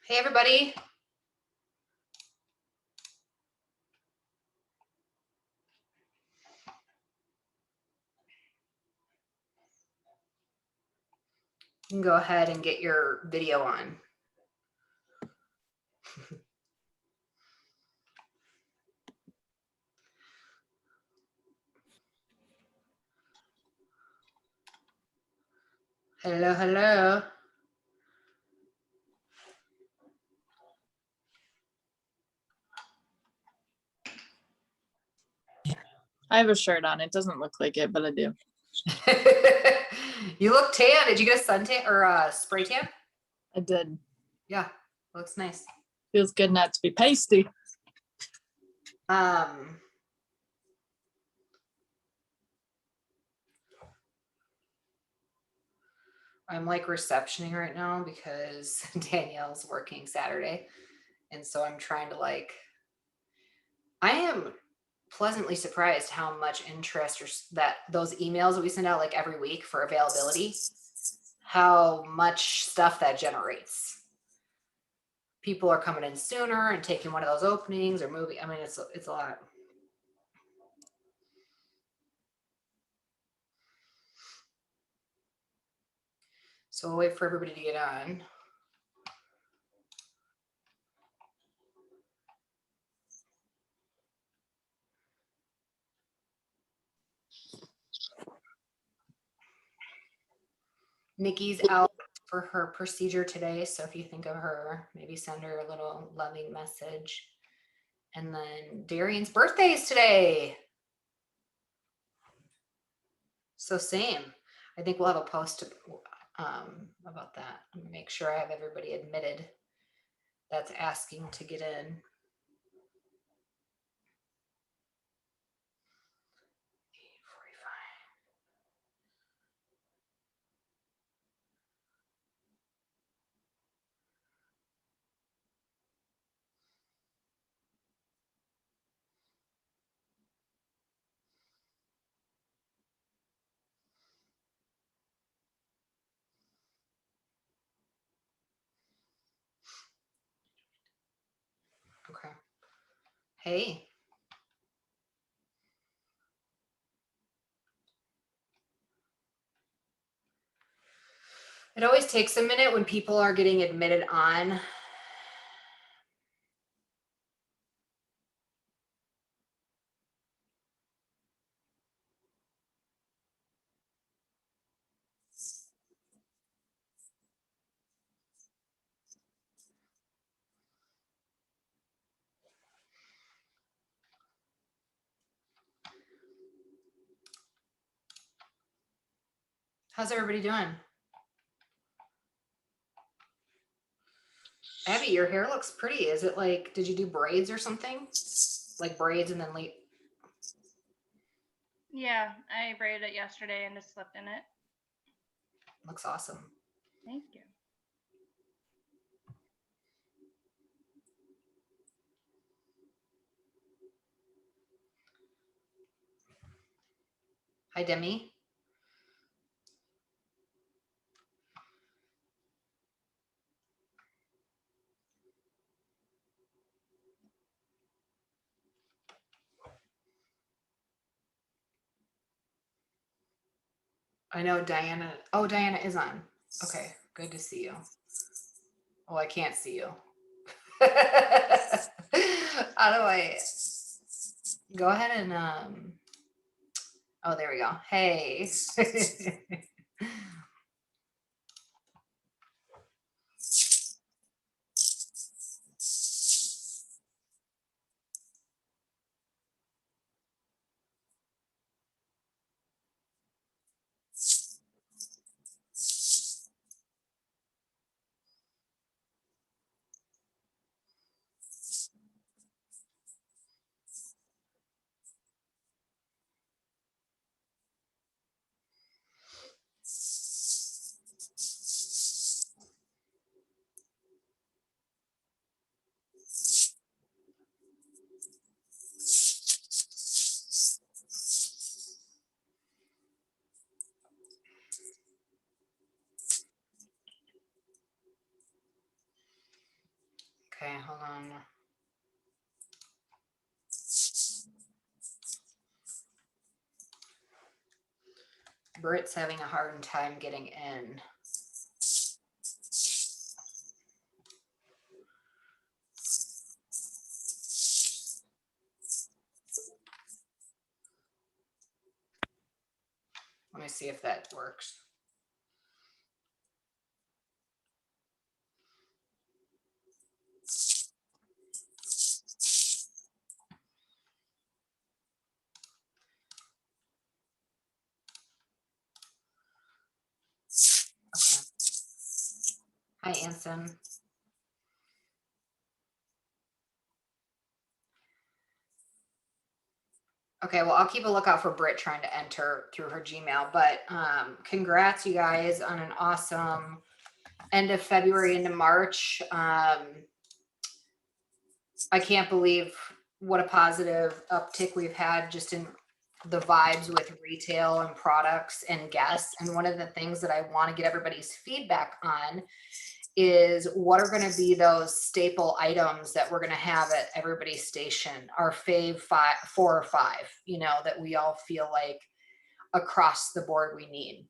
Hey, everybody. You can go ahead and get your video on. Hello, hello. I have a shirt on. It doesn't look like it, but I do. You look tan. Did you get a suntan or a spray tan? I did. Yeah, looks nice. Feels good not to be pasty. I'm like receptioning right now because Danielle's working Saturday. And so I'm trying to I am pleasantly surprised how much interest or that those emails that we send out like every week for availability, how much stuff that generates. People are coming in sooner and taking one of those openings or moving. I mean, it's a lot. So we'll wait for everybody to get on. Nikki's out for her procedure today. So if you think of her, maybe send her a little loving message. And then Darian's birthday is today. So same. I think we'll have a post about that. Let me make sure I have everybody admitted that's asking to get in. Okay. Hey. It always takes a minute when people are getting admitted on. How's everybody doing? Abby, your hair looks pretty. Is it like, did you do braids or something? Like braids and then Yeah, I braided it yesterday and just slept in it. Looks awesome. Thank you. Hi, Demi. I know Diana. Oh, Diana is on. Okay, good to see you. Oh, I can't see you. How do I go ahead and oh, there we go. Hey. Okay, hold on. Britt's having a hard time getting in. Let me see if that works. Okay. Hi, Anson. Okay, well, I'll keep a lookout for Britt trying to enter through her Gmail, but congrats you guys on an awesome end of February into March. I can't believe what a positive uptick we've had just in the vibes with retail and products and guests. And one of the things that I want to get everybody's feedback on is what are going to be those staple items that we're going to have at everybody's station, our fave 4 or 5, that we all feel like across the board we need.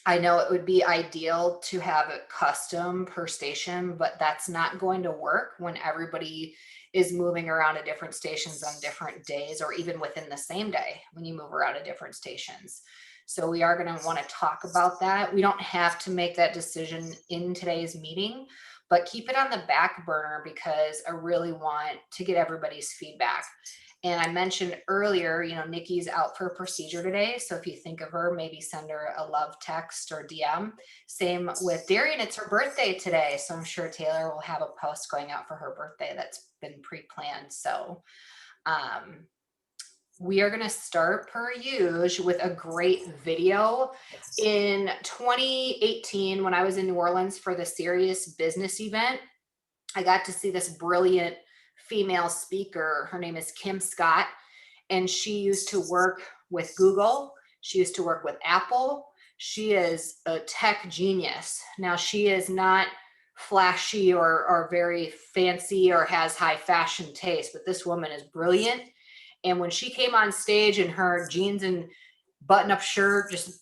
I know it would be ideal to have it custom per station, but that's not going to work when everybody is moving around to different stations on different days, or even within the same day when you move around to different stations. So we are going to want to talk about that. We don't have to make that decision in today's meeting, but keep it on the back burner because I really want to get everybody's feedback. And I mentioned earlier, Nikki's out for a procedure today. So if you think of her, maybe send her a love text or DM. Same with Darian, it's her birthday today. So I'm sure Taylor will have a post going out for her birthday that's been pre-planned. So we are going to start per usual with a great video. In 2018, when I was in New Orleans for the Serious Business event, I got to see this brilliant female speaker. Her name is Kim Scott, and she used to work with Google. She used to work with Apple. She is a tech genius. Now, she is not flashy or very fancy or has high fashion taste, but this woman is brilliant. And when she came on stage in her jeans and button-up shirt, just,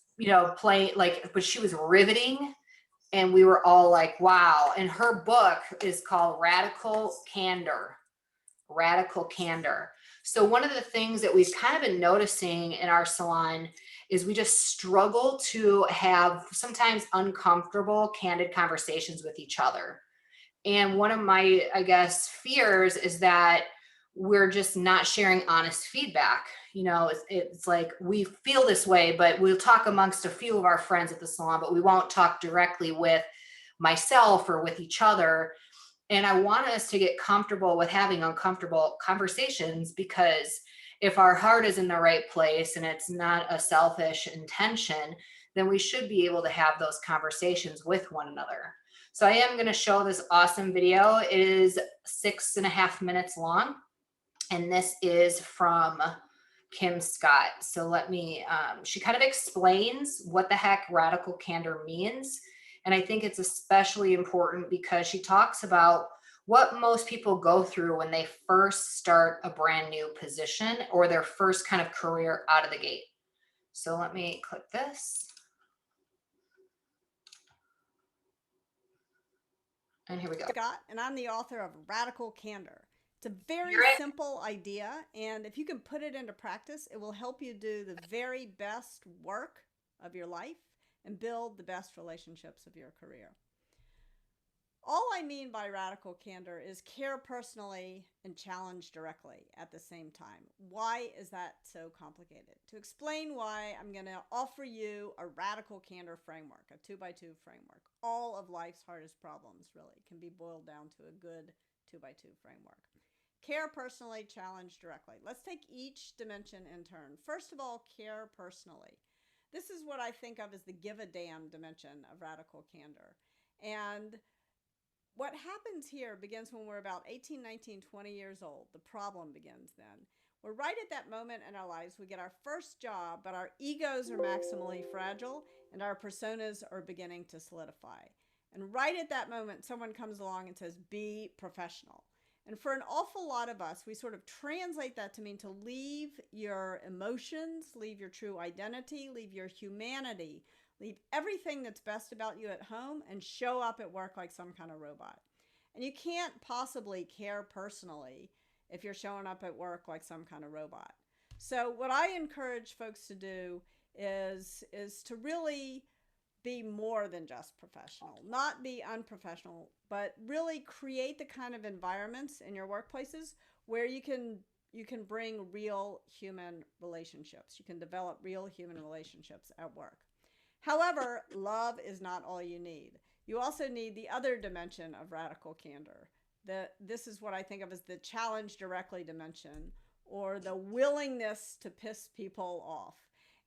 playing but she was riveting. And we were all like, wow. And her book is called Radical Candor. Radical Candor. So one of the things that we've kind of been noticing in our salon is we just struggle to have sometimes uncomfortable, candid conversations with each other. And one of my, fears is that we're just not sharing honest feedback. It's like we feel this way, but we'll talk amongst a few of our friends at the salon, but we won't talk directly with myself or with each other. And I want us to get comfortable with having uncomfortable conversations, because if our heart is in the right place and it's not a selfish intention, then we should be able to have those conversations with one another. So I am going to show this awesome video. It is 6.5 minutes long. And this is from Kim Scott. So let me, she kind of explains what the heck radical candor means. And I think it's especially important because she talks about what most people go through when they first start a brand new position or their first kind of career out of the gate. So let me click this. And here we go. Scott, and I'm the author of Radical Candor. It's a very simple idea, and if you can put it into practice, it will help you do the very best work of your life and build the best relationships of your career. All I mean by radical candor is care personally and challenge directly at the same time. Why is that so complicated? To explain why, I'm going to offer you a radical candor framework, a 2x2 framework. All of life's hardest problems really can be boiled down to a good 2x2 framework. Care personally, challenge directly. Let's take each dimension in turn. First of all, care personally. This is what I think of as the give a damn dimension of radical candor. And what happens here begins when we're about 18, 19, 20 years old. The problem begins then. We're right at that moment in our lives. We get our first job, but our egos are maximally fragile and our personas are beginning to solidify. And right at that moment, someone comes along and says, be professional. And for an awful lot of us, we sort of translate that to mean to leave your emotions, leave your true identity, leave your humanity, leave everything that's best about you at home and show up at work like some kind of robot. And you can't possibly care personally if you're showing up at work like some kind of robot. So what I encourage folks to do is to really be more than just professional, not be unprofessional, but really create the kind of environments in your workplaces where you can bring real human relationships. You can develop real human relationships at work. However, love is not all you need. You also need the other dimension of radical candor. This is what I think of as the challenge directly dimension, or the willingness to piss people off.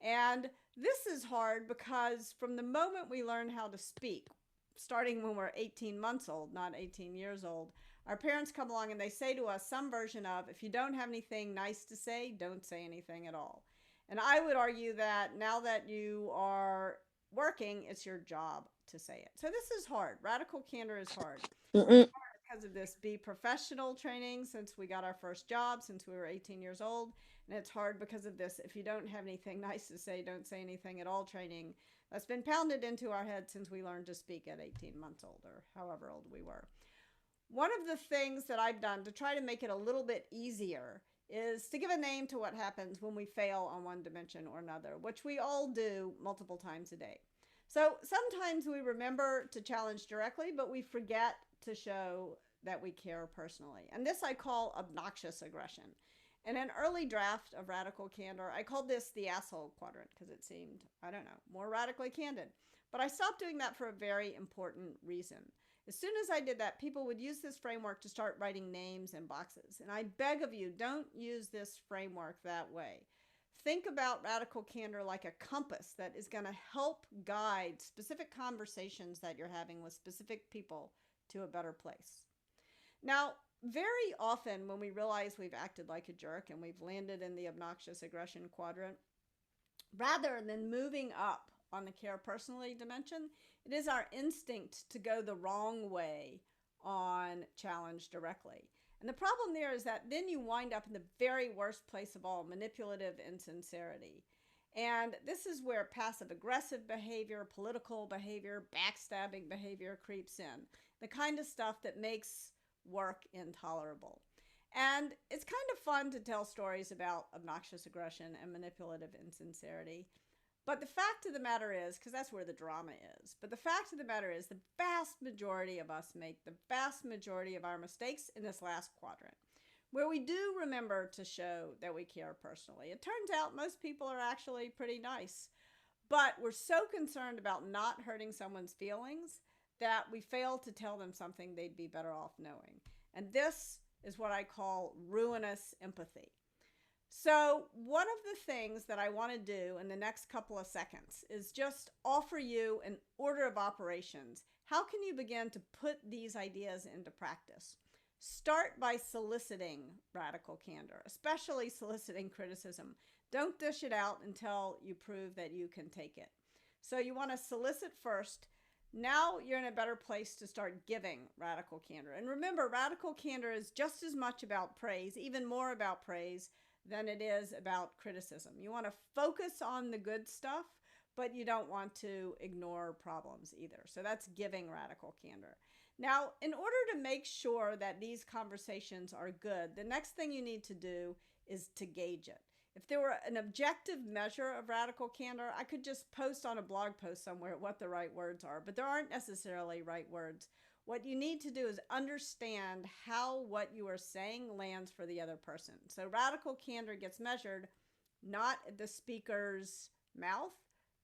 And this is hard because from the moment we learn how to speak, starting when we're 18 months old, not 18 years old, our parents come along and they say to us some version of, if you don't have anything nice to say, don't say anything at all. And I would argue that now that you are working, it's your job to say it. So this is hard. Radical candor is hard. Because of this be professional training since we got our first job, since we were 18 years old. And it's hard because of this, if you don't have anything nice to say, don't say anything at all training. That's been pounded into our head since we learned to speak at 18 months old, or however old we were. One of the things that I've done to try to make it a little bit easier is to give a name to what happens when we fail on one dimension or another, which we all do multiple times a day. So sometimes we remember to challenge directly, but we forget to show that we care personally. And this I call obnoxious aggression. In an early draft of Radical Candor, I called this the asshole quadrant because it seemed, I don't know, more radically candid. But I stopped doing that for a very important reason. As soon as I did that, people would use this framework to start writing names in boxes. And I beg of you, don't use this framework that way. Think about radical candor like a compass that is going to help guide specific conversations that you're having with specific people to a better place. Now, very often when we realize we've acted like a jerk and we've landed in the obnoxious aggression quadrant, rather than moving up on the care personally dimension, it is our instinct to go the wrong way on challenge directly. And the problem there is that then you wind up in the very worst place of all, manipulative insincerity. And this is where passive aggressive behavior, political behavior, backstabbing behavior creeps in. The kind of stuff that makes work intolerable. And it's kind of fun to tell stories about obnoxious aggression and manipulative insincerity. But the fact of the matter is, because that's where the drama is, but the fact of the matter is the vast majority of us make the vast majority of our mistakes in this last quadrant, where we do remember to show that we care personally. It turns out most people are actually pretty nice, but we're so concerned about not hurting someone's feelings that we fail to tell them something they'd be better off knowing. And this is what I call ruinous empathy. So one of the things that I want to do in the next couple of seconds is just offer you an order of operations. How can you begin to put these ideas into practice? Start by soliciting radical candor, especially soliciting criticism. Don't dish it out until you prove that you can take it. So you want to solicit first. Now you're in a better place to start giving radical candor. And remember, radical candor is just as much about praise, even more about praise, than it is about criticism. You want to focus on the good stuff, but you don't want to ignore problems either. So that's giving radical candor. Now, in order to make sure that these conversations are good, the next thing you need to do is to gauge it. If there were an objective measure of radical candor, I could just post on a blog post somewhere what the right words are, but there aren't necessarily right words. What you need to do is understand how what you are saying lands for the other person. So radical candor gets measured not at the speaker's mouth,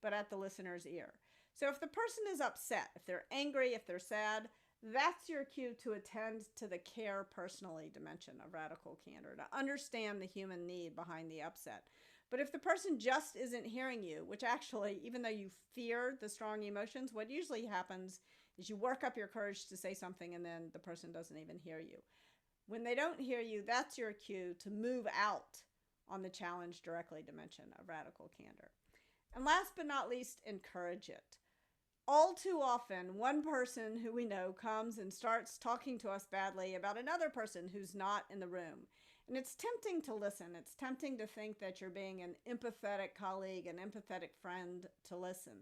but at the listener's ear. So if the person is upset, if they're angry, if they're sad, that's your cue to attend to the care personally dimension of radical candor, to understand the human need behind the upset. But if the person just isn't hearing you, which actually, even though you fear the strong emotions, what usually happens is you work up your courage to say something and then the person doesn't even hear you. When they don't hear you, that's your cue to move out on the challenge directly dimension of radical candor. And last but not least, encourage it. all too often, one person who we know comes and starts talking to us badly about another person who's not in the room. And it's tempting to listen. It's tempting to think that you're being an empathetic colleague, an empathetic friend to listen.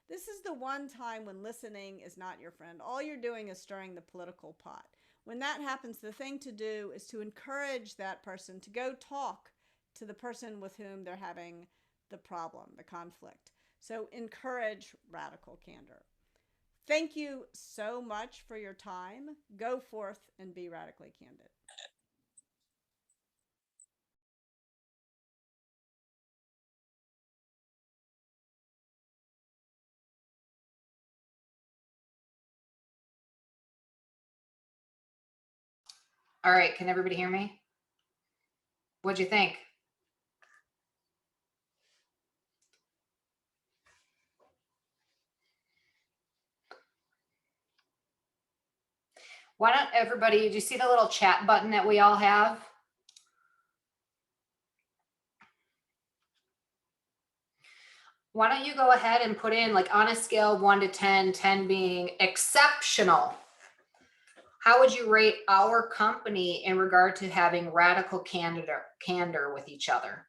This is the one time when listening is not your friend. All you're doing is stirring the political pot. When that happens, the thing to do is to encourage that person to go talk to the person with whom they're having the problem, the conflict. So encourage radical candor. Thank you so much for your time. Go forth and be radically candid. All right, can everybody hear me? What'd you think? Why don't everybody, do you see the little chat button that we all have? Why don't you go ahead and put in, like, on a scale of 1 to 10, 10 being exceptional, how would you rate our company in regard to having radical candor with each other?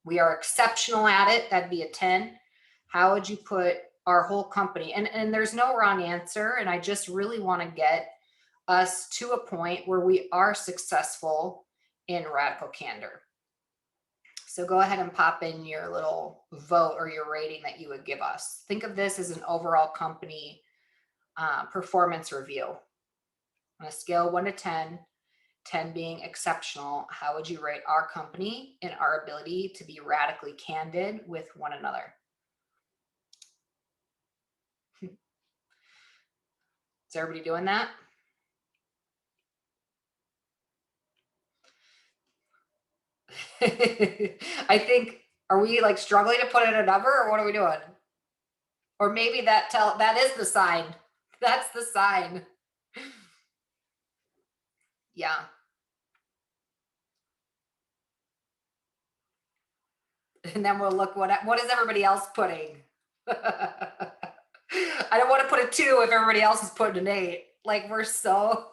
We are exceptional at it. That'd be a 10. How would you put our whole company? And there's no wrong answer. And I just really want to get us to a point where we are successful in radical candor. So go ahead and pop in your little vote or your rating that you would give us. Think of this as an overall company performance review. On a scale of 1 to 10, 10 being exceptional, how would you rate our company in our ability to be radically candid with one another? Is everybody doing that? I think, are we like struggling to put in a number, or what are we doing? Or maybe that is the sign. That's the sign. Yeah. And then we'll look what is everybody else putting. I don't want to put a 2 if everybody else is putting an 8. Like, we're so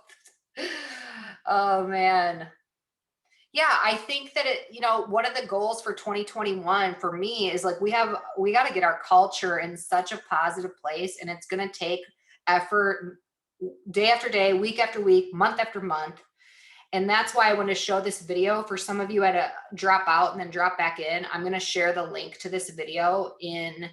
oh man. Yeah, I think that one of the goals for 2021 for me is like we got to get our culture in such a positive place, and it's going to take effort day after day, week after week, month after month. And that's why I want to show this video. For some of you had to drop out and then drop back in, I'm going to share the link to this video in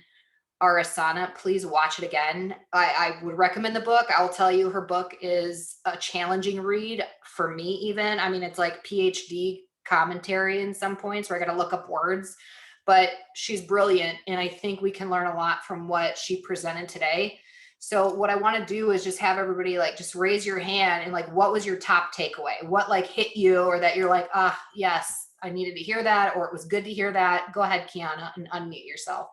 our Asana. Please watch it again. I would recommend the book. I'll tell you, her book is a challenging read for me even. I mean, it's like PhD commentary in some points where I got to look up words, but she's brilliant. And I think we can learn a lot from what she presented today. So what I want to do is just have everybody like just raise your hand and like, what was your top takeaway? What like hit you, or that you're like, yes, I needed to hear that, or it was good to hear that. Go ahead, Kiana, and unmute yourself.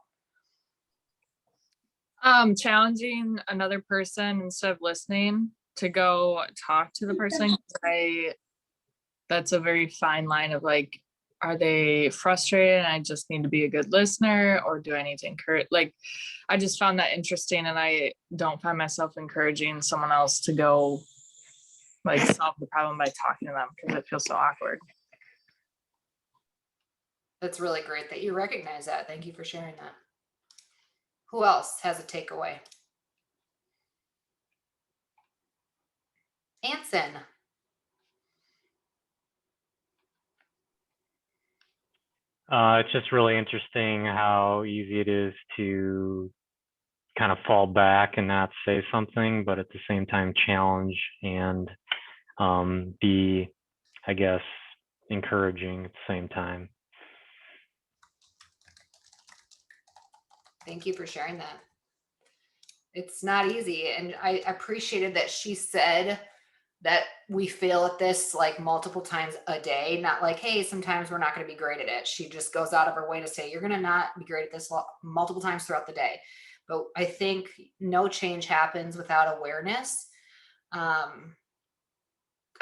Challenging another person instead of listening to go talk to the person. That's a very fine line of like, are they frustrated and I just need to be a good listener, or do I need to encourage? Like, I just found that interesting, and I don't find myself encouraging someone else to go like solve the problem by talking to them, because it feels so awkward. That's really great that you recognize that. Thank you for sharing that. Who else has a takeaway? Anson. It's just really interesting how easy it is to kind of fall back and not say something, but at the same time challenge and be, I guess, encouraging at the same time. Thank you for sharing that. It's not easy. And I appreciated that she said that we fail at this like multiple times a day, not like, hey, sometimes we're not going to be great at it. She just goes out of her way to say, you're going to not be great at this multiple times throughout the day. But I think no change happens without awareness. I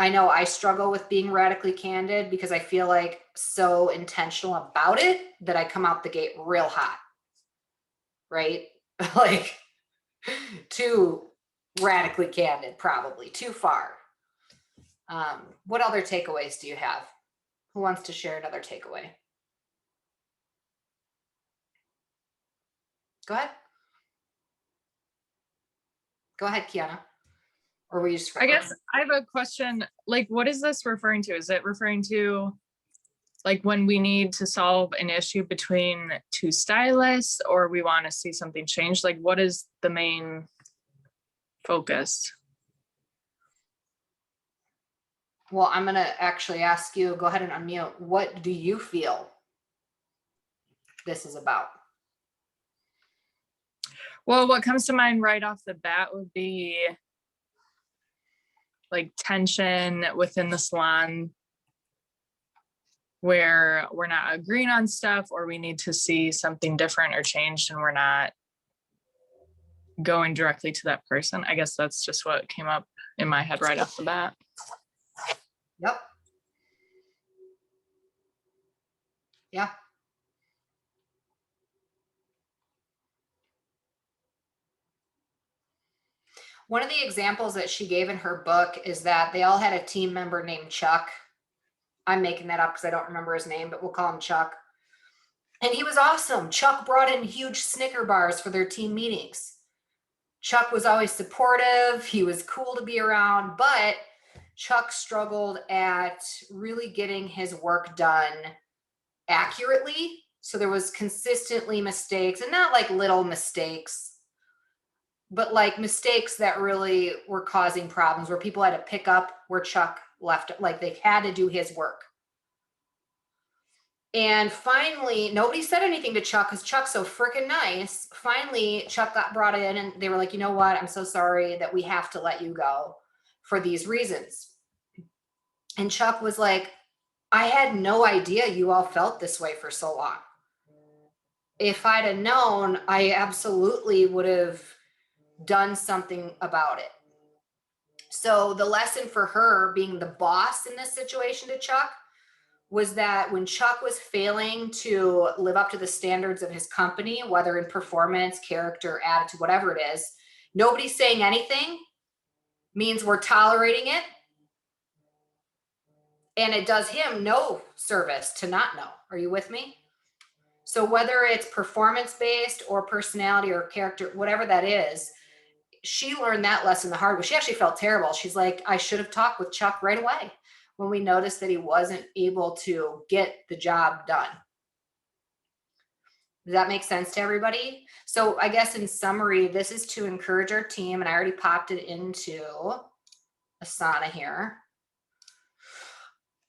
know I struggle with being radically candid because I feel like so intentional about it that I come out the gate real hot. Right? Like, too radically candid, probably too far. What other takeaways do you have? Who wants to share another takeaway? Go ahead. Go ahead, Kiana. Or were you just? I guess I have a question. Like, what is this referring to? Is it referring to like when we need to solve an issue between two stylists, or we want to see something change? Like, what is the main focus? Well, I'm going to actually ask you, go ahead and unmute. What do you feel this is about? Well, what comes to mind right off the bat would be like tension within the salon where we're not agreeing on stuff, or we need to see something different or changed and we're not going directly to that person. I guess that's just what came up in my head right off the bat. Yep. Yeah. One of the examples that she gave in her book is that they all had a team member named Chuck. I'm making that up because I don't remember his name, but we'll call him Chuck. And he was awesome. Chuck brought in huge Snicker bars for their team meetings. Chuck was always supportive. He was cool to be around, but Chuck struggled at really getting his work done accurately. So there was consistently mistakes, and not like little mistakes, but like mistakes that really were causing problems where people had to pick up where Chuck left, like they had to do his work. And finally, nobody said anything to Chuck because Chuck's so freaking nice. Finally, Chuck got brought in and they were like, you know what? I'm so sorry that we have to let you go for these reasons. And Chuck was like, I had no idea you all felt this way for so long. If I'd have known, I absolutely would have done something about it. So the lesson for her being the boss in this situation to Chuck was that when Chuck was failing to live up to the standards of his company, whether in performance, character, attitude, whatever it is, nobody saying anything means we're tolerating it. And it does him no service to not know. Are you with me? So whether it's performance-based or personality or character, whatever that is, she learned that lesson the hard way. She actually felt terrible. She's like, I should have talked with Chuck right away when we noticed that he wasn't able to get the job done. Does that make sense to everybody? So I guess in summary, this is to encourage our team, and I already popped it into Asana here,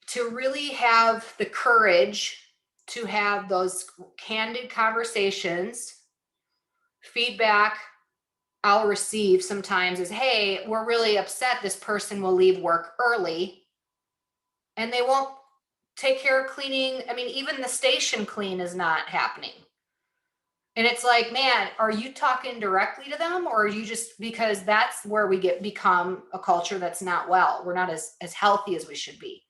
to really have the courage to have those candid conversations. Feedback I'll receive sometimes is, hey, we're really upset this person will leave work early and they won't take care of cleaning. I mean, even the station clean is not happening. And it's like, man, are you talking directly to them, or are you just, because that's where we become a culture that's not well. We're not as healthy as we should be.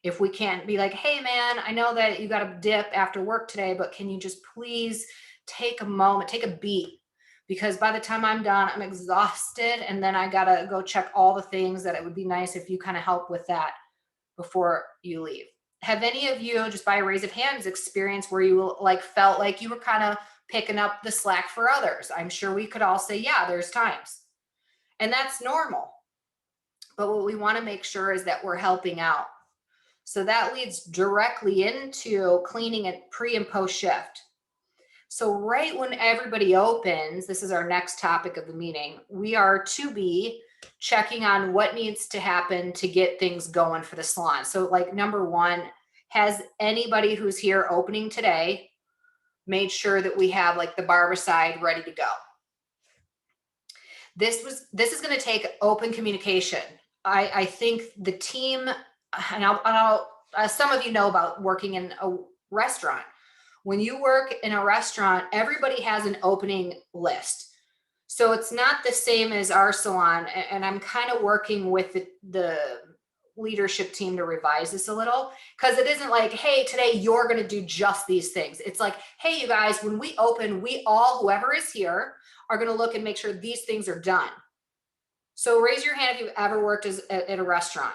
If we can't be like, hey man, I know that you got a dip after work today, but can you just please take a moment, take a beat? Because by the time I'm done, I'm exhausted. And then I got to go check all the things that it would be nice if you kind of help with that before you leave. Have any of you, just by a raise of hands, experienced where you like felt like you were kind of picking up the slack for others? I'm sure we could all say, yeah, there's times. And that's normal. But what we want to make sure is that we're helping out. So that leads directly into cleaning at pre and post shift. So right when everybody opens, this is our next topic of the meeting, we are to be checking on what needs to happen to get things going for the salon. So like number one, has anybody who's here opening today made sure that we have like the barbicide ready to go? This is going to take open communication. I think the team, and I'll some of you know about working in a restaurant. When you work in a restaurant, everybody has an opening list. So it's not the same as our salon. And I'm kind of working with the leadership team to revise this a little, because it isn't like, hey, today you're going to do just these things. It's like, hey, you guys, when we open, we all, whoever is here, are going to look and make sure these things are done. So raise your hand if you've ever worked at a restaurant.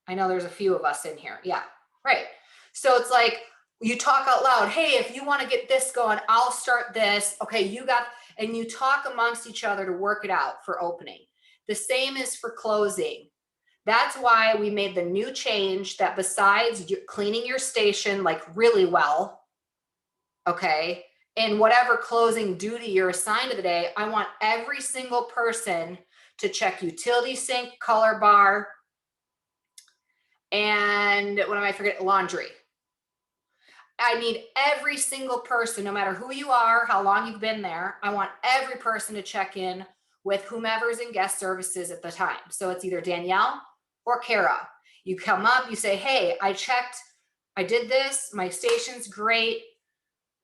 I know there's a few of us in here. Yeah, right. So it's like you talk out loud. Hey, if you want to get this going, I'll start this. Okay, you got, and you talk amongst each other to work it out for opening. The same is for closing. That's why we made the new change that besides cleaning your station like really well, okay, and whatever closing duty you're assigned to the day, I want every single person to check utility sink, color bar, and what am I forgetting? Laundry. I need every single person, no matter who you are, how long you've been there, I want every person to check in with whomever's in guest services at the time. So it's either Danielle or Kara. You come up, you say, hey, I checked, I did this, my station's great.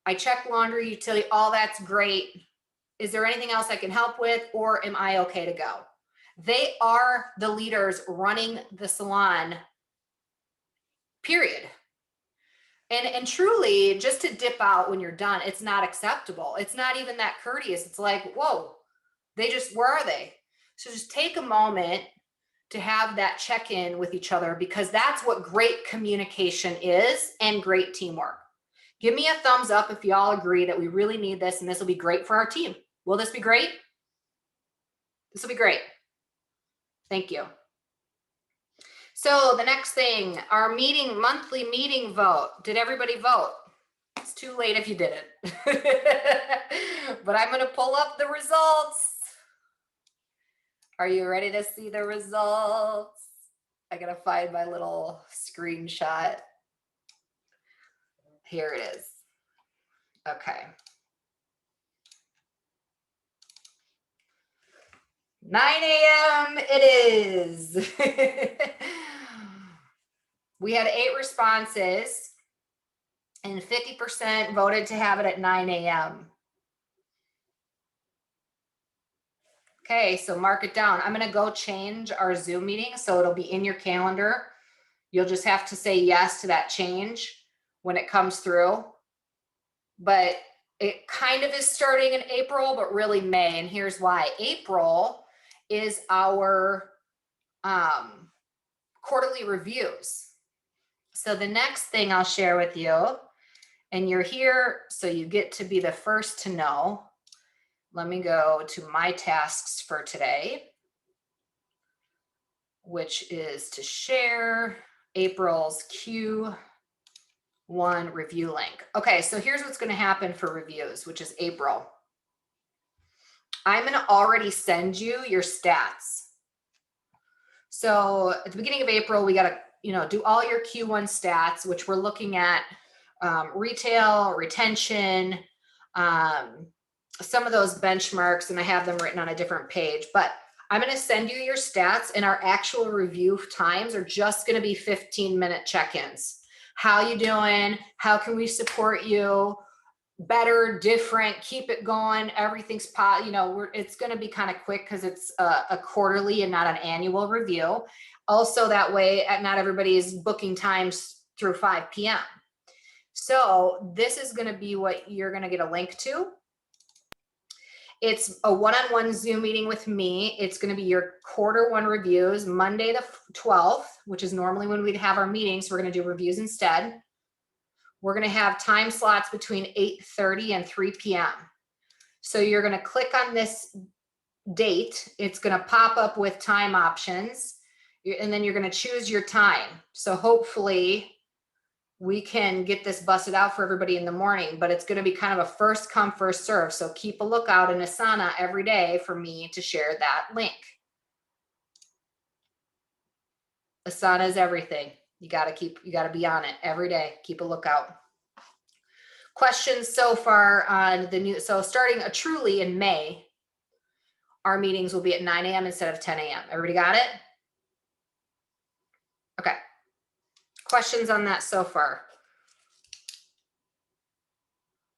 I checked laundry, utility, all that's great. Is there anything else I can help with, or am I okay to go? They are the leaders running the salon, period. And truly, just to dip out when you're done, it's not acceptable. It's not even that courteous. It's like, whoa, where are they? So just take a moment to have that check-in with each other, because that's what great communication is and great teamwork. Give me a thumbs up if you all agree that we really need this and this will be great for our team. Will this be great? This will be great. Thank you. So the next thing, our monthly meeting vote. Did everybody vote? It's too late if you didn't. But I'm going to pull up the results. Are you ready to see the results? I got to find my little screenshot. Here it is. Okay. 9 a.m. it is. We had 8 responses and 50% voted to have it at 9 a.m. Okay, so mark it down. I'm going to go change our Zoom meeting so it'll be in your calendar. You'll just have to say yes to that change when it comes through. But it kind of is starting in April, but really May. And here's why. April is our quarterly reviews. So the next thing I'll share with you, and you're here, so you get to be the first to know. Let me go to my tasks for today, which is to share April's Q1 review link. Okay, so here's what's going to happen for reviews, which is April. I'm going to already send you your stats. So at the beginning of April, we got to, do all your Q1 stats, which we're looking at retail, retention, some of those benchmarks, and I have them written on a different page, but I'm going to send you your stats, and our actual review times are just going to be 15-minute check-ins. How you doing? How can we support you? Better, different, keep it going. Everything's it's going to be kind of quick because it's a quarterly and not an annual review. Also, that way, not everybody is booking times through 5 p.m. So this is going to be what you're going to get a link to. It's a one-on-one Zoom meeting with me. It's going to be your Q1 reviews, Monday the 12th, which is normally when we'd have our meetings. We're going to do reviews instead. We're going to have time slots between 8:30 and 3 p.m. So you're going to click on this date. It's going to pop up with time options, and then you're going to choose your time. So hopefully we can get this busted out for everybody in the morning, but it's going to be kind of a first come, first serve. So keep a lookout in Asana every day for me to share that link. Asana is everything. You got to be on it every day. Keep a lookout. Questions so far on the new, so starting truly in May, our meetings will be at 9 a.m. instead of 10 a.m. Everybody got it? Okay. Questions on that so far?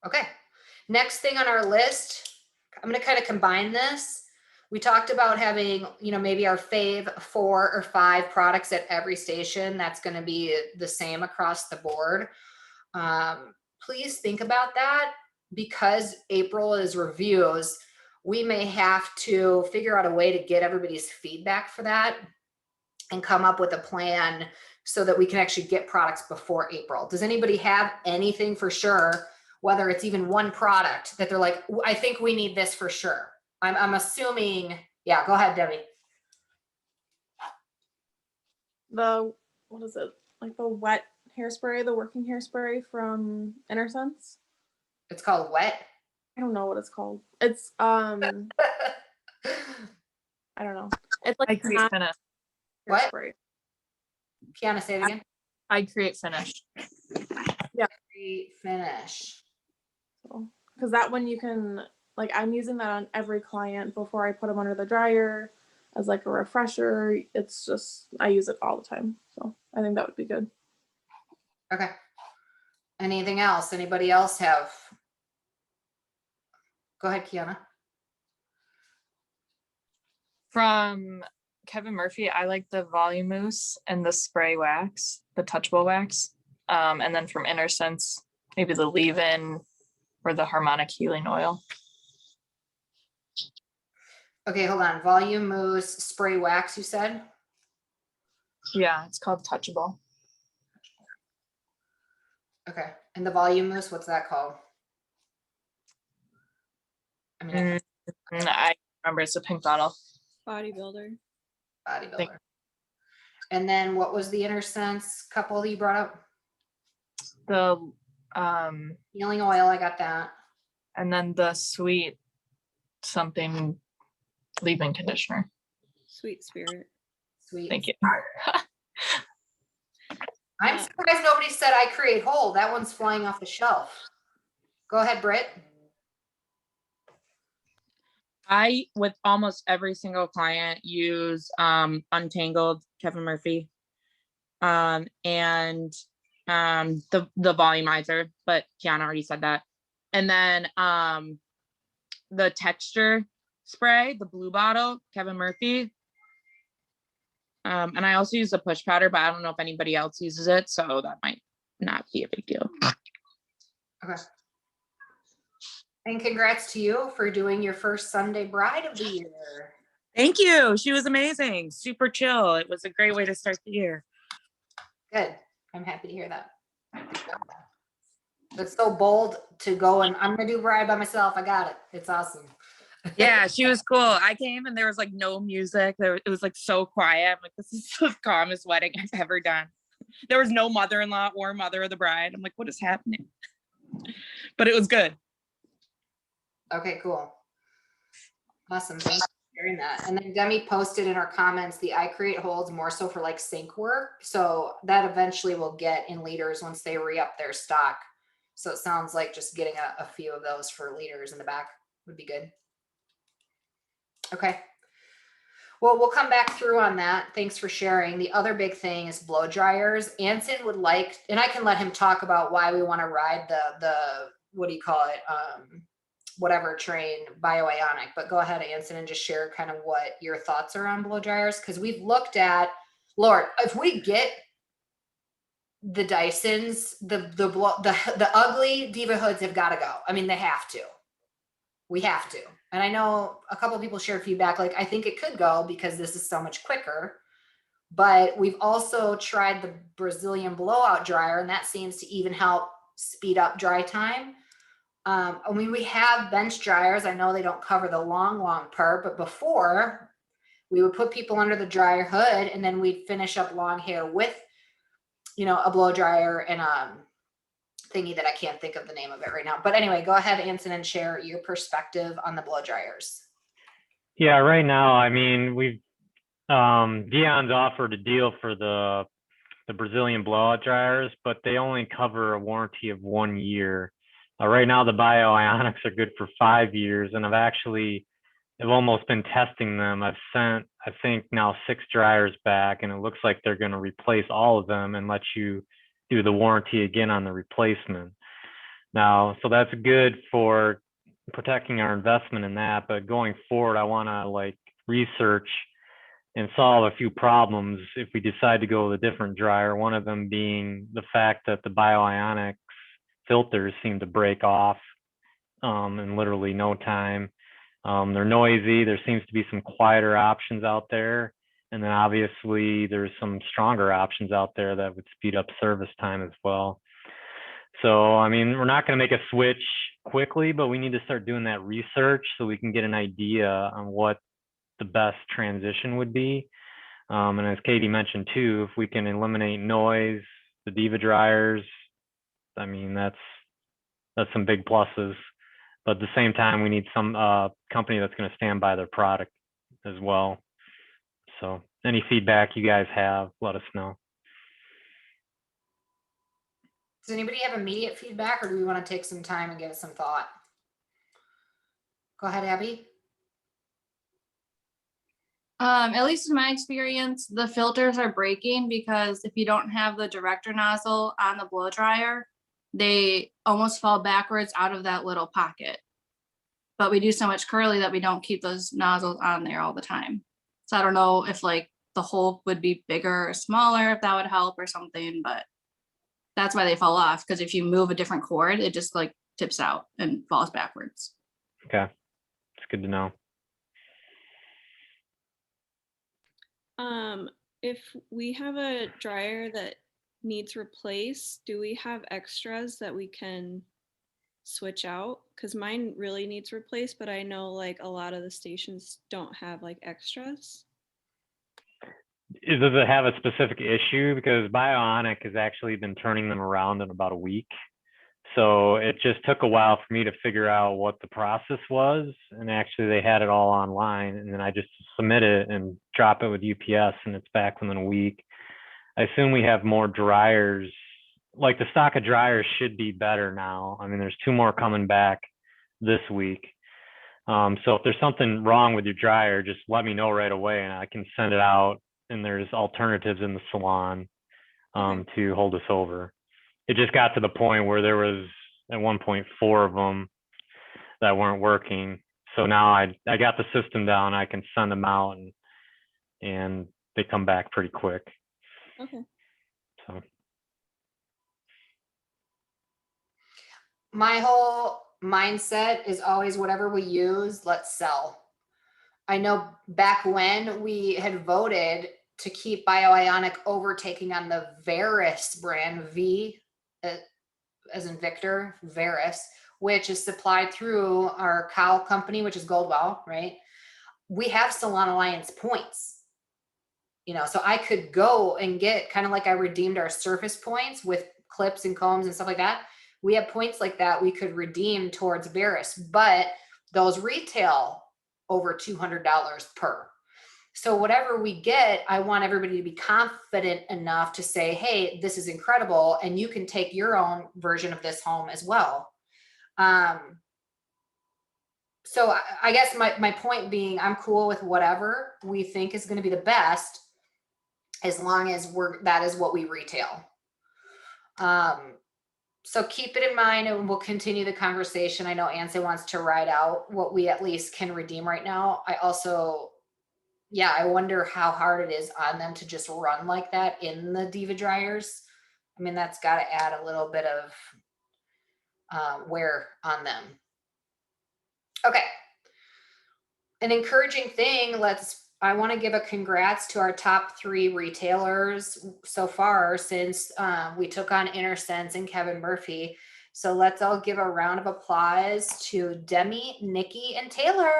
Okay. Next thing on our list, I'm going to kind of combine this. We talked about having, maybe our fave 4 or 5 products at every station. That's going to be the same across the board. Please think about that, because April is reviews. we may have to figure out a way to get everybody's feedback for that and come up with a plan so that we can actually get products before April. Does anybody have anything for sure, whether it's even one product that they're like, I think we need this for sure? I'm assuming, yeah, go ahead, Debbie. What is it? Like the wet hairspray, the working hairspray from InnerSense. It's called Wet. I don't know what it's called. It's I don't know. It's like I create not finish. What? hairspray. Kiana, say it again. I create finish. Finish. Because that one you can, like, I'm using that on every client before I put them under the dryer as like a refresher. It's just, I use it all the time. So I think that would be good. Okay. Anything else? Anybody else have? Go ahead, Kiana. From Kevin Murphy, I like the volume mousse and the spray wax, the touchable wax. And then from InnerSense, maybe the leave-in or the harmonic healing oil. Okay, hold on. Volume mousse, spray wax, you said? Yeah, it's called touchable. Okay. And the volume mousse, what's that called? I mean, I remember it's a pink bottle. Bodybuilder. bodybuilder. And then what was the InnerSense couple that you brought up? The Healing oil, I got that. and then the sweet something leave-in conditioner. Sweet spirit. Sweet. Thank you. I'm surprised nobody said I create whole. That one's flying off the shelf. Go ahead, Britt. I, with almost every single client, use Untangled Kevin Murphy, and the volumizer, but Kiana already said that. And then the texture spray, the blue bottle, Kevin Murphy. And I also use the push powder, but I don't know if anybody else uses it, so that might not be a big deal. Okay. And congrats to you for doing your first Sunday bride of the year. Thank you. She was amazing. Super chill. It was a great way to start the year. Good. I'm happy to hear that. That's so bold to go and I'm gonna do bride by myself. I got it. It's awesome. Yeah, she was cool. I came and there was like no music. It was like so quiet. I'm like, this is the calmest wedding I've ever done. There was no mother-in-law or mother of the bride. I'm like, what is happening? But it was good. Okay, cool. Awesome. Thanks for sharing that. And then Demi posted in our comments, the I Create holds more so for like sync work. So that eventually will get in leaders once they re-up their stock. So it sounds like just getting a few of those for leaders in the back would be good. Okay. Well, we'll come back through on that. Thanks for sharing. The other big thing is blow dryers. Anson would like, and I can let him talk about why we want to ride the what do you call it? Whatever train, bioionic, but go ahead, Anson, and just share kind of what your thoughts are on blow dryers. Cause we've looked at, Lord, if we get the Dysons, the ugly Diva hoods have got to go. I mean, they have to. We have to. And I know a couple of people shared feedback, like, I think it could go because this is so much quicker. But we've also tried the Brazilian blowout dryer, and that seems to even help speed up dry time. I mean, we have bench dryers. I know they don't cover the long part, but before we would put people under the dryer hood and then we'd finish up long hair with, you know, a blow dryer and thingy that I can't think of the name of it right now. But anyway, go ahead, Anson, and share your perspective on the blow dryers. Yeah, right now, I mean, we've Dion's offered a deal for the Brazilian blowout dryers, but they only cover a warranty of 1 year. Right now, the bioionics are good for 5 years, and I've almost been testing them. I've sent, I think now 6 dryers back, and it looks like they're going to replace all of them and let you do the warranty again on the replacement. Now, so that's good for protecting our investment in that, but going forward, I want to like research and solve a few problems if we decide to go with a different dryer. One of them being the fact that the bioionics filters seem to break off in literally no time. They're noisy. There seems to be some quieter options out there. And then obviously there's some stronger options out there that would speed up service time as well. So, I mean, we're not going to make a switch quickly, but we need to start doing that research so we can get an idea on what the best transition would be. And as Katie mentioned too, if we can eliminate noise, the Diva dryers, I mean, that's some big pluses. But at the same time, we need some company that's going to stand by their product as well. So any feedback you guys have, let us know. Does anybody have immediate feedback, or do we want to take some time and give it some thought? Go ahead, Abby. At least in my experience, the filters are breaking because if you don't have the director nozzle on the blow dryer, they almost fall backwards out of that little pocket. But we do so much curly that we don't keep those nozzles on there all the time. So I don't know if like the hole would be bigger or smaller, if that would help or something, but that's why they fall off. Because if you move a different cord, it just like tips out and falls backwards. Okay, it's good to know. If we have a dryer that needs replaced, do we have extras that we can switch out? Because mine really needs replaced, but I know like a lot of the stations don't have like extras. Does it have a specific issue? Because Bionic has actually been turning them around in about a week. So it just took a while for me to figure out what the process was. And actually they had it all online, and then I just submit it and drop it with UPS and it's back within a week. I assume we have more dryers. Like the stock of dryers should be better now. I mean, there's 2 more coming back this week. So if there's something wrong with your dryer, just let me know right away and I can send it out. And there's alternatives in the salon to hold us over. It just got to the point where there was at one point 4 of them that weren't working. So now I got the system down. I can send them out and they come back pretty quick. Okay. So My whole mindset is always whatever we use, let's sell. I know back when we had voted to keep Bioionic overtaking on the Veris brand, V as in Victor, Veris, which is supplied through our cow company, which is Goldwell, right? We have Salon Alliance points, you know, so I could go and get kind of like I redeemed our surface points with clips and combs and stuff like that. We have points like that we could redeem towards Veris, but those retail over $200 per. So whatever we get, I want everybody to be confident enough to say, hey, this is incredible. And you can take your own version of this home as well. So I guess my point being, I'm cool with whatever we think is going to be the best, as long as that is what we retail. So keep it in mind and we'll continue the conversation. I know Anse wants to write out what we at least can redeem right now. I also, I wonder how hard it is on them to just run like that in the Diva dryers. I mean, that's got to add a little bit of wear on them. Okay. An encouraging thing, I want to give a congrats to our top 3 retailers so far since we took on InnerSense and Kevin Murphy. So let's all give a round of applause to Demi, Nikki, and Taylor.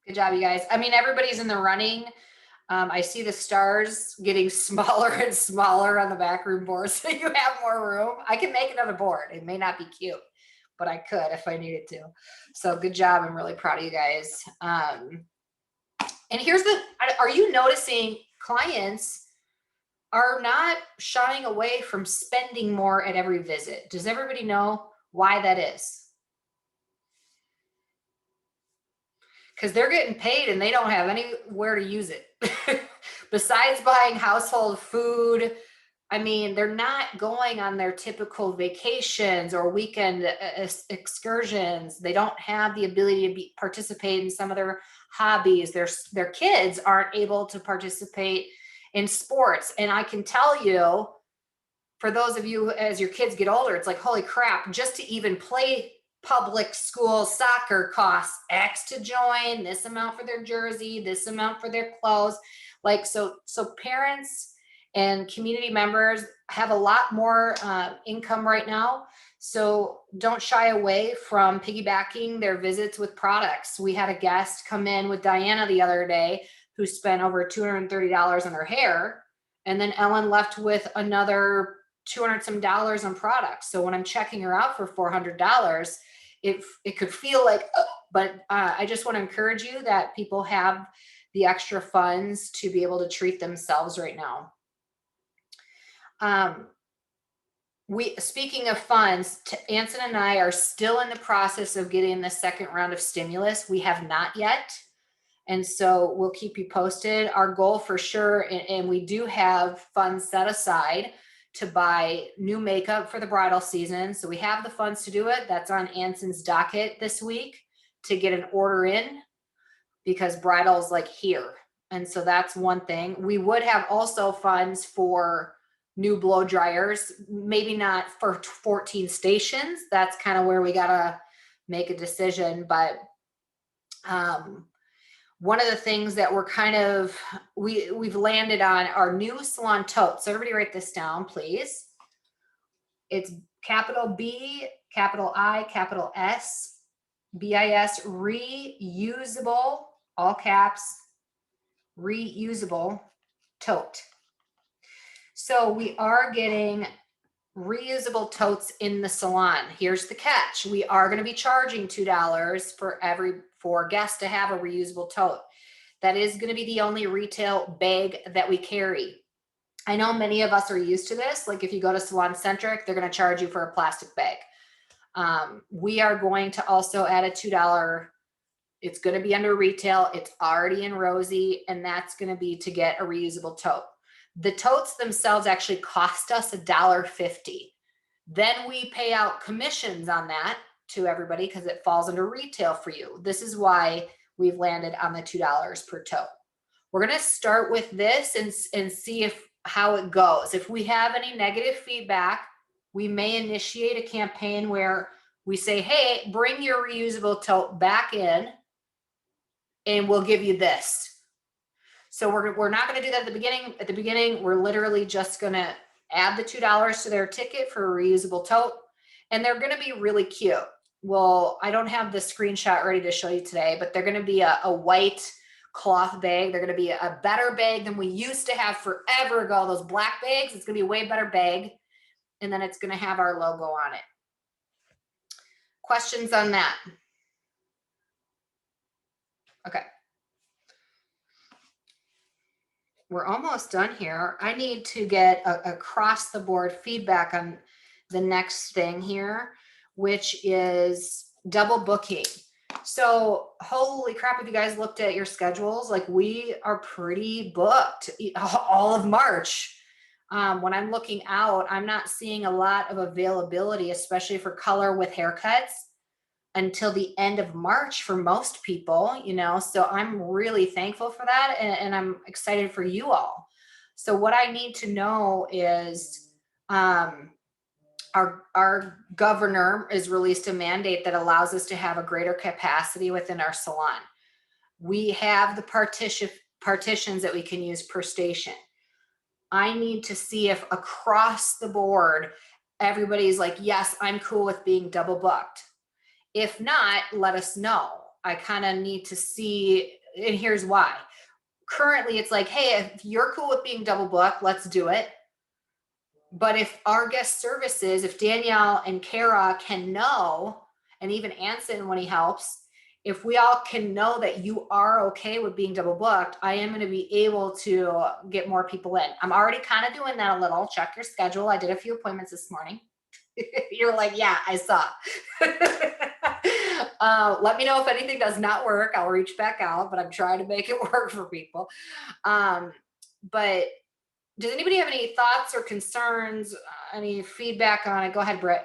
Good job, you guys. I mean, everybody's in the running. I see the stars getting smaller and smaller on the backroom board, so you have more room. I can make another board. It may not be cute, but I could if I needed to. So good job. I'm really proud of you guys. And here's are you noticing clients are not shying away from spending more at every visit? Does everybody know why that is? Because they're getting paid and they don't have anywhere to use it. Besides buying household food, I mean, they're not going on their typical vacations or weekend excursions. They don't have the ability to participate in some of their hobbies. Their kids aren't able to participate in sports. And I can tell you for those of you, as your kids get older, it's like, holy crap, just to even play public school soccer costs X to join, this amount for their jersey, this amount for their clothes. Like, so parents and community members have a lot more income right now. So don't shy away from piggybacking their visits with products. We had a guest come in with Diana the other day who spent over $230 on her hair. And then Ellen left with another $200 some on products. So when I'm checking her out for $400, it could feel like, oh, but I just want to encourage you that people have the extra funds to be able to treat themselves right now. Speaking of funds, Anson and I are still in the process of getting the second round of stimulus. We have not yet. And so we'll keep you posted. Our goal for sure, and we do have funds set aside to buy new makeup for the bridal season. So we have the funds to do it. That's on Anson's docket this week to get an order in, because bridal's like here. And so that's one thing. We would have also funds for new blow dryers, maybe not for 14 stations. That's kind of where we gotta make a decision. But one of the things that we're kind of, we've landed on our new salon totes. So everybody write this down, please. It's capital B, capital I, capital S, BIS, reusable, all caps, reusable tote. So we are getting reusable totes in the salon. Here's the catch. We are going to be charging $2 for guests to have a reusable tote. That is going to be the only retail bag that we carry. I know many of us are used to this. Like if you go to Salon Centric, they're going to charge you for a plastic bag. We are going to also add a $2. It's going to be under retail. It's already in Rosie, and that's going to be to get a reusable tote. The totes themselves actually cost us $1.50. Then we pay out commissions on that to everybody because it falls under retail for you. This is why we've landed on the $2 per tote. We're going to start with this and see how it goes. If we have any negative feedback, we may initiate a campaign where we say, hey, bring your reusable tote back in and we'll give you this. So we're not going to do that at the beginning. At the beginning, we're literally just going to add the $2 to their ticket for a reusable tote, and they're going to be really cute. Well, I don't have the screenshot ready to show you today, but they're going to be a white cloth bag. They're going to be a better bag than we used to have forever ago. Those black bags, it's going to be a way better bag, and then it's going to have our logo on it. Questions on that? Okay. We're almost done here. I need to get across the board feedback on the next thing here, which is double booking. So holy crap, if you guys looked at your schedules, like we are pretty booked all of March. When I'm looking out, I'm not seeing a lot of availability, especially for color with haircuts, until the end of March for most people, you know, so I'm really thankful for that. And I'm excited for you all. So what I need to know is our governor has released a mandate that allows us to have a greater capacity within our salon. We have the partitions that we can use per station. I need to see if across the board, everybody's like, yes, I'm cool with being double booked. If not, let us know. I kind of need to see, and here's why. Currently, it's like, hey, if you're cool with being double booked, let's do it. But if our guest services, if Danielle and Kara can know, and even Anson when he helps, if we all can know that you are okay with being double booked, I am going to be able to get more people in. I'm already kind of doing that a little. Check your schedule. I did a few appointments this morning. You're like, yeah, I saw. Let me know if anything does not work. I'll reach back out, but I'm trying to make it work for people. But does anybody have any thoughts or concerns, any feedback on it? Go ahead, Britt.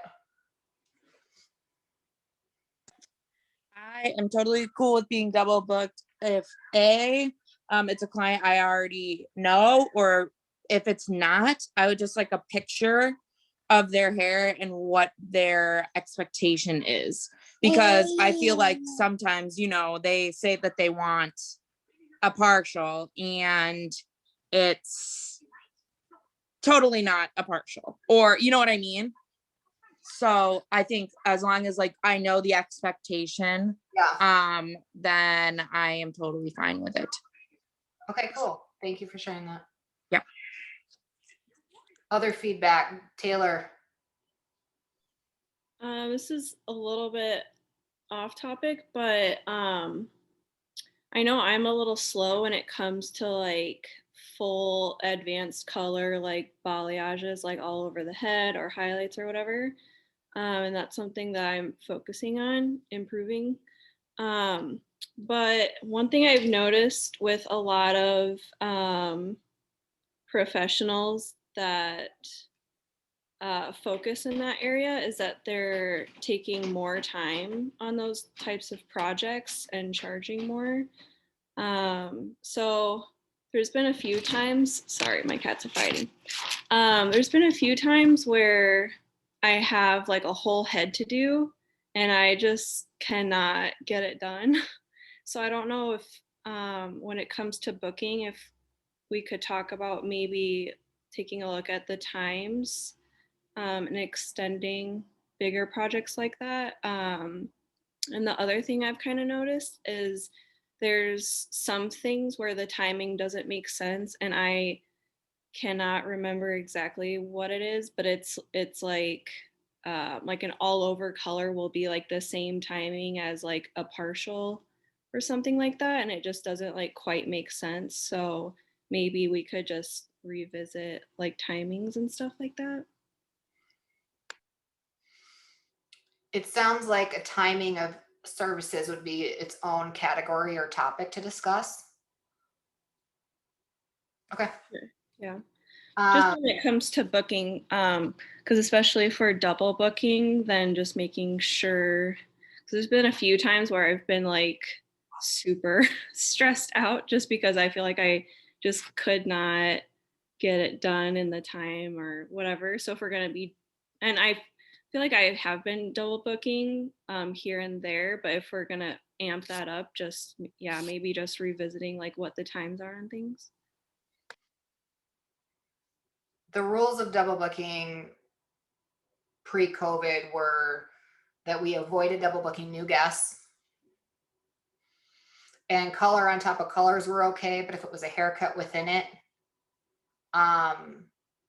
I am totally cool with being double booked if it's a client I already know, or if it's not, I would just like a picture of their hair and what their expectation is. Because I feel like sometimes, you know, they say that they want a partial and it's totally not a partial, or you know what I mean? So I think as long as like I know the expectation, Yeah. then I am totally fine with it. Okay, cool. Thank you for sharing that. Yep. Other feedback, Taylor. This is a little bit off topic, but I know I'm a little slow when it comes to like full advanced color, like balayages, like all over the head or highlights or whatever. And that's something that I'm focusing on improving. But one thing I've noticed with a lot of professionals that focus in that area is that they're taking more time on those types of projects and charging more. So there's been a few times, sorry, my cats are fighting. There's been a few times where I have like a whole head to do and I just cannot get it done. So I don't know if when it comes to booking, if we could talk about maybe taking a look at the times and extending bigger projects like that. And the other thing I've kind of noticed is there's some things where the timing doesn't make sense and I cannot remember exactly what it is, but it's like an all over color will be like the same timing as like a partial or something like that, and it just doesn't like quite make sense. So maybe we could just revisit like timings and stuff like that. It sounds like a timing of services would be its own category or topic to discuss. Okay. Yeah. Just Um, when it comes to booking, because especially for double booking, then just making sure, because there's been a few times where I've been like super stressed out just because I feel like I just could not get it done in the time or whatever. So if we're going to be, and I feel like I have been double booking here and there, but if we're going to amp that up, just, yeah, maybe just revisiting like what the times are and things. the rules of double booking pre-COVID were that we avoided double booking new guests, and color on top of colors were okay, but if it was a haircut within it,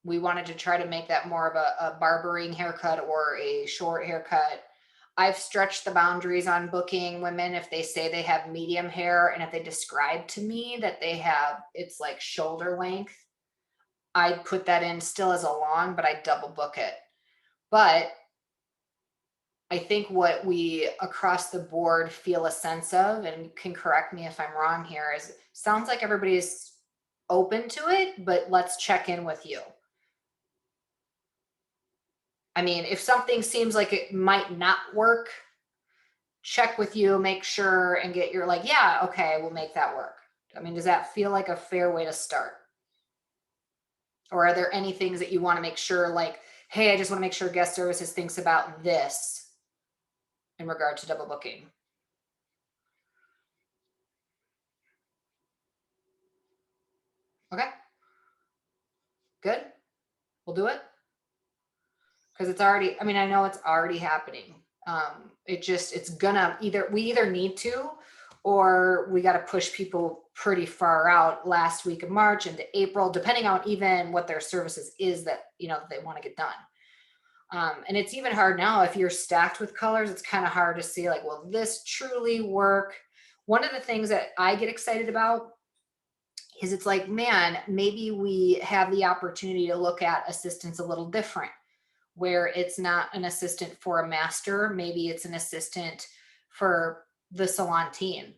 we wanted to try to make that more of a barbering haircut or a short haircut. I've stretched the boundaries on booking women if they say they have medium hair and if they describe to me that they have, it's like shoulder length, I'd put that in still as a long, but I double book it. But I think what we across the board feel a sense of, and you can correct me if I'm wrong here, is sounds like everybody's open to it, but let's check in with you. I mean, if something seems like it might not work, check with you, make sure, and get your like, yeah, okay, we'll make that work. I mean, does that feel like a fair way to start? Or are there any things that you want to make sure, like, hey, I just want to make sure guest services thinks about this in regard to double booking? Okay. Good. We'll do it. Because it's already, I mean, I know it's already happening. It's gonna we either need to, or we got to push people pretty far out last week of March into April, depending on even what their services is that, they want to get done. And it's even hard now if you're stacked with colors, it's kind of hard to see like, will this truly work? One of the things that I get excited about is it's like, man, maybe we have the opportunity to look at assistants a little different, where it's not an assistant for a master, maybe it's an assistant for the salon team.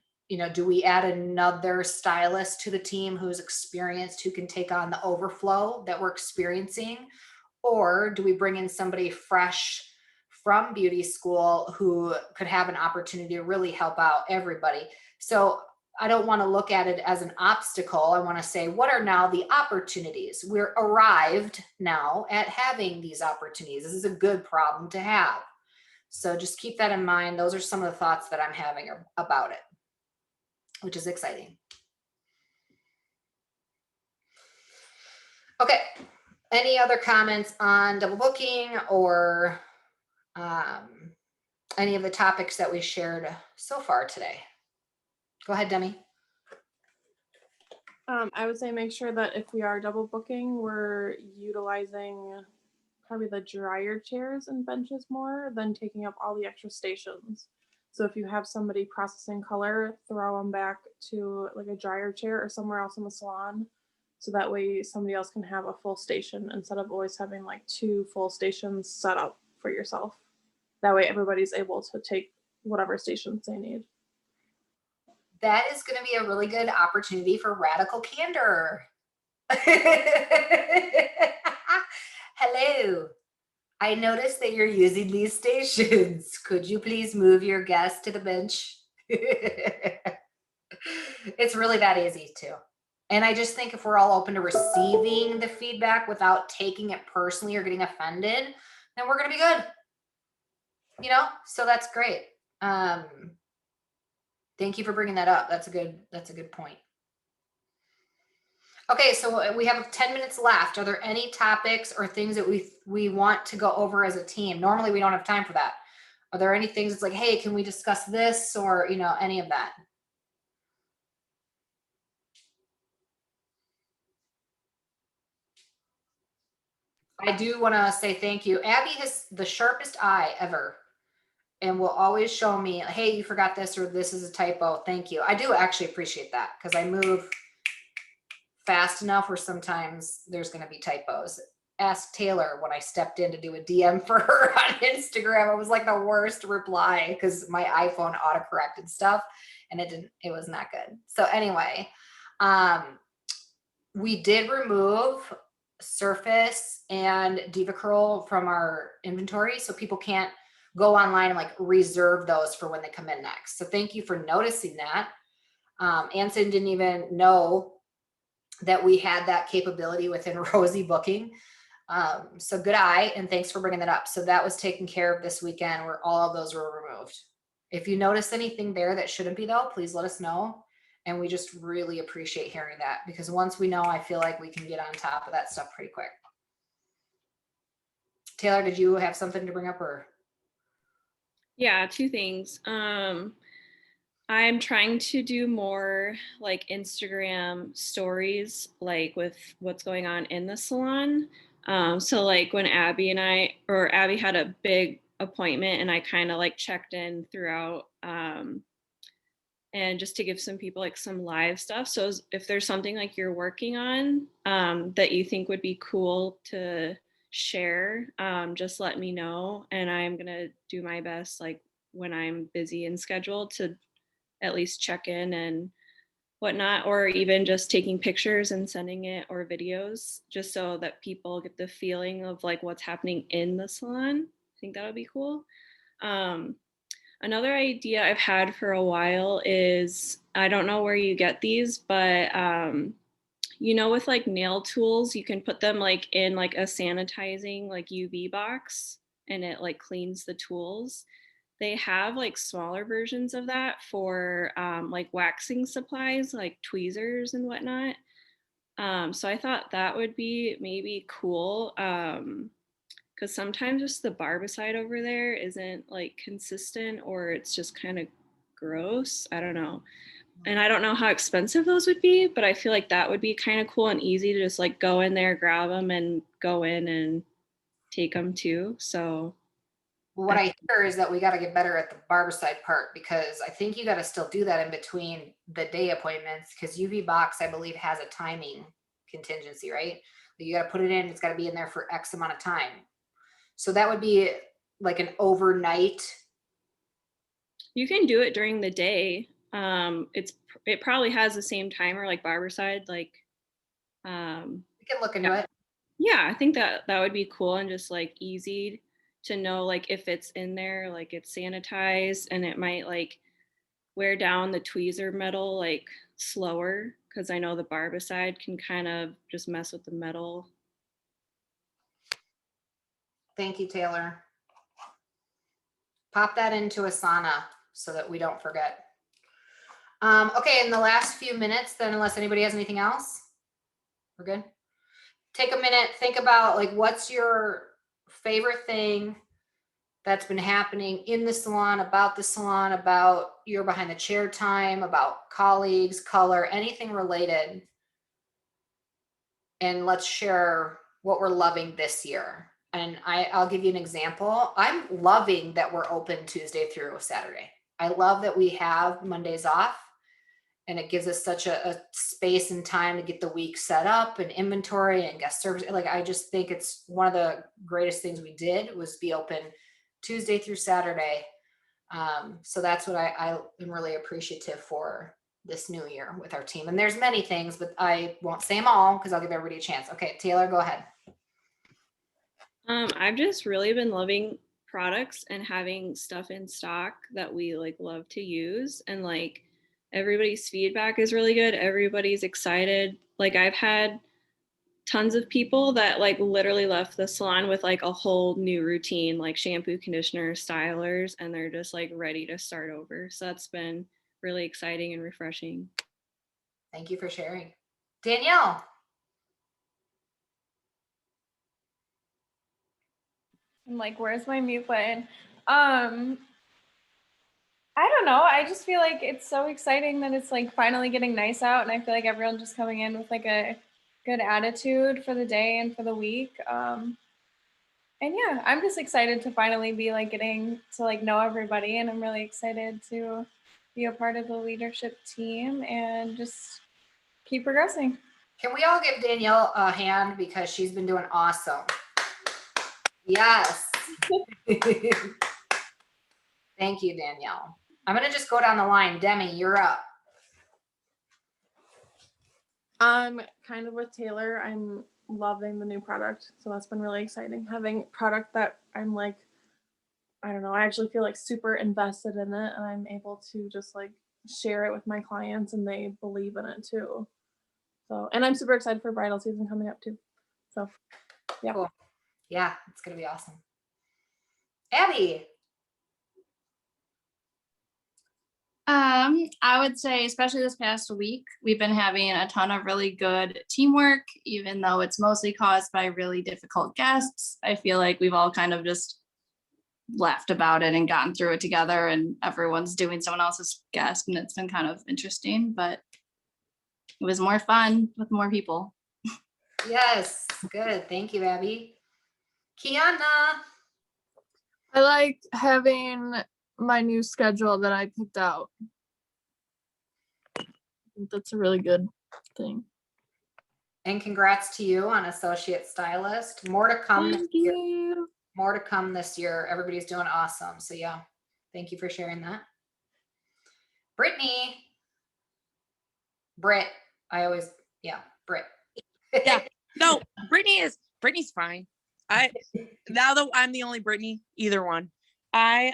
Do we add another stylist to the team who's experienced, who can take on the overflow that we're experiencing? Or do we bring in somebody fresh from beauty school who could have an opportunity to really help out everybody? So I don't want to look at it as an obstacle. I want to say, what are now the opportunities? We're arrived now at having these opportunities. This is a good problem to have. So just keep that in mind. Those are some of the thoughts that I'm having about it, which is exciting. Okay. Any other comments on double booking or any of the topics that we shared so far today? Go ahead, Demi. I would say make sure that if we are double booking, we're utilizing probably the dryer chairs and benches more than taking up all the extra stations. So if you have somebody processing color, throw them back to like a dryer chair or somewhere else in the salon. So that way somebody else can have a full station instead of always having like 2 full stations set up for yourself. That way everybody's able to take whatever stations they need. That is going to be a really good opportunity for radical candor. Hello. I noticed that you're using these stations. Could you please move your guest to the bench? It's really that easy too. And I just think if we're all open to receiving the feedback without taking it personally or getting offended, then we're going to be good. You know, so that's great. Thank you for bringing that up. That's a good point. Okay, so we have 10 minutes left. Are there any topics or things that we want to go over as a team? Normally we don't have time for that. Are there any things that's like, hey, can we discuss this, or any of that? I do want to say thank you. Abby has the sharpest eye ever and will always show me, hey, you forgot this, or this is a typo. Thank you. I do actually appreciate that because I move fast enough where sometimes there's going to be typos. Ask Taylor when I stepped in to do a DM for her on Instagram. It was like the worst reply because my iPhone autocorrected stuff and it was not good. So anyway, we did remove Surface and DevaCurl from our inventory, so people can't go online and like reserve those for when they come in next. So thank you for noticing that. Anson didn't even know that we had that capability within Rosie Booking. So good eye, and thanks for bringing that up. So that was taken care of this weekend where all of those were removed. If you notice anything there that shouldn't be though, please let us know. And we just really appreciate hearing that, because once we know, I feel like we can get on top of that stuff pretty quick. Taylor, did you have something to bring up, or? Yeah, 2 things. I'm trying to do more like Instagram stories, like with what's going on in the salon. So like when Abby had a big appointment and I kind of like checked in throughout, and just to give some people like some live stuff. So if there's something like you're working on that you think would be cool to share, just let me know. And I'm going to do my best, like when I'm busy and scheduled, to at least check in and whatnot, or even just taking pictures and sending it, or videos, just so that people get the feeling of like what's happening in the salon. I think that would be cool. Another idea I've had for a while is, I don't know where you get these, but with like nail tools, you can put them like in like a sanitizing like UV box, and it like cleans the tools. They have like smaller versions of that for like waxing supplies, like tweezers and whatnot. So I thought that would be maybe cool. Because sometimes just the barbicide over there isn't like consistent, or it's just kind of gross. I don't know. And I don't know how expensive those would be, but I feel like that would be kind of cool and easy to just like go in there, grab them, and go in and take them too. So What I hear is that we got to get better at the barbicide part, because I think you got to still do that in between the day appointments, because UV box, I believe, has a timing contingency, right? You got to put it in, it's got to be in there for X amount of time. So that would be like an overnight. You can do it during the day. It probably has the same timer like barbicide. Like, We can look into it. Yeah, I think that would be cool, and just like easy to know, like if it's in there, like it's sanitized, and it might like wear down the tweezer metal like slower, because I know the barbicide can kind of just mess with the metal. Thank you, Taylor. Pop that into Asana so that we don't forget. Okay, in the last few minutes, then, unless anybody has anything else, we're good. Take a minute, think about like what's your favorite thing that's been happening in the salon, about your behind the chair time, about colleagues, color, anything related. And let's share what we're loving this year. And I'll give you an example. I'm loving that we're open Tuesday through Saturday. I love that we have Mondays off, and it gives us such a space and time to get the week set up and inventory and guest service. Like, I just think it's one of the greatest things we did was be open Tuesday through Saturday. So that's what I am really appreciative for this new year with our team. And there's many things, but I won't say them all because I'll give everybody a chance. Okay, Taylor, go ahead. I've just really been loving products and having stuff in stock that we like love to use, and like everybody's feedback is really good. Everybody's excited. Like, I've had tons of people that like literally left the salon with like a whole new routine, like shampoo, conditioner, stylers, and they're just like ready to start over. So that's been really exciting and refreshing. Thank you for sharing. Danielle. I'm like, where's my mute button? I don't know. I just feel like it's so exciting that it's like finally getting nice out, and I feel like everyone's just coming in with like a good attitude for the day and for the week. And yeah, I'm just excited to finally be like getting to like know everybody, and I'm really excited to be a part of the leadership team and just keep progressing. Can we all give Danielle a hand because she's been doing awesome? Yes. Thank you, Danielle. I'm going to just go down the line. Demi, you're up. I'm kind of with Taylor. I'm loving the new product. So that's been really exciting. Having product that I'm like, I don't know, I actually feel like super invested in it, and I'm able to just like share it with my clients, and they believe in it too. So, and I'm super excited for bridal season coming up too. So, yeah. Cool. Yeah, it's going to be awesome. Abby. I would say, especially this past week, we've been having a ton of really good teamwork, even though it's mostly caused by really difficult guests. I feel like we've all kind of just laughed about it and gotten through it together, and everyone's doing someone else's guest, and it's been kind of interesting, but it was more fun with more people. Yes, good. Thank you, Abby. Kiana. I like having my new schedule that I picked out. I think that's a really good thing. And congrats to you on associate stylist. More to come. Thank you. More to come this year. Everybody's doing awesome. So yeah, thank you for sharing that. Brittany. Britt. Britt. Yeah. No, Brittany's fine. Now that I'm the only Brittany, either one. I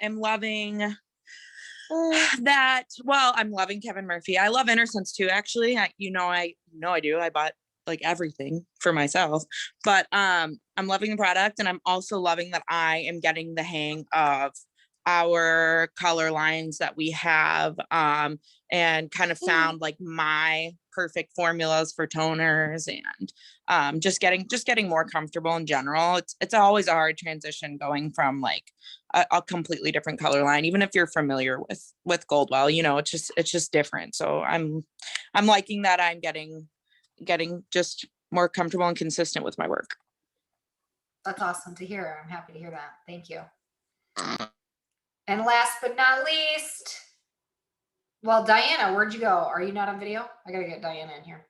am loving that. Well, I'm loving Kevin Murphy. I love Intersense too, actually. I do. I bought like everything for myself, but I'm loving the product, and I'm also loving that I am getting the hang of our color lines that we have, and kind of found like my perfect formulas for toners, and just getting more comfortable in general. It's always a hard transition going from like a completely different color line, even if you're familiar with Goldwell, it's just different. So I'm liking that I'm getting just more comfortable and consistent with my work. That's awesome to hear. I'm happy to hear that. Thank you. And last but not least, well, Diana, where'd you go? Are you not on video? I gotta get Diana in here.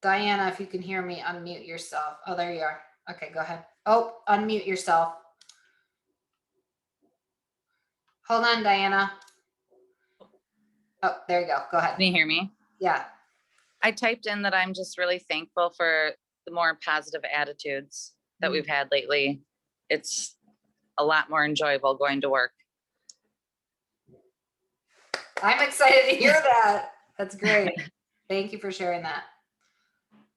Diana, if you can hear me, unmute yourself. Oh, there you are. Okay, go ahead. Oh, unmute yourself. Hold on, Diana. Oh, there you go. Go ahead. Can you hear me? Yeah. I typed in that I'm just really thankful for the more positive attitudes that we've had lately. It's a lot more enjoyable going to work. I'm excited to hear that. That's great. Thank you for sharing that.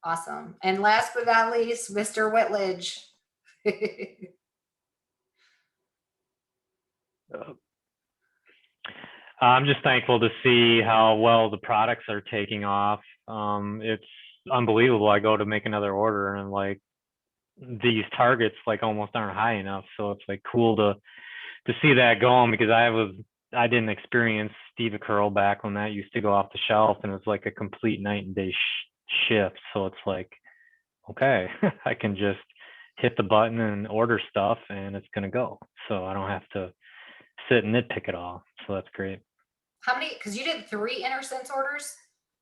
Awesome. And last but not least, Mr. Whitledge. I'm just thankful to see how well the products are taking off. It's unbelievable. I go to make another order and like these targets like almost aren't high enough. So it's like cool to see that going, because I didn't experience Steva Curl back when that used to go off the shelf, and it was like a complete night and day shift. So it's like, okay, I can just hit the button and order stuff and it's gonna go. So I don't have to sit and nitpick it all. So that's great. How many, because you did 3 InterSense orders?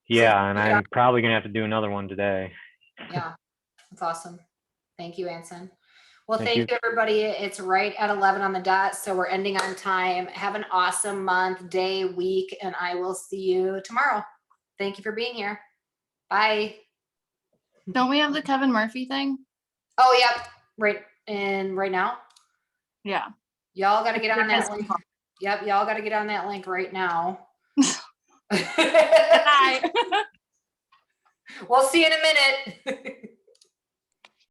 Yeah, and I'm probably gonna have to do another one today. Yeah, that's awesome. Thank you, Anson. Well, thank Thank you, you. everybody. It's right at 11 on the dot, so we're ending on time. Have an awesome month, day, week, and I will see you tomorrow. Thank you for being here. Bye. Don't we have the Kevin Murphy thing? Oh, yep, right now. Yeah. Y'all got to get on that link. Yep, y'all got to get on that link right now. We'll see you in a minute.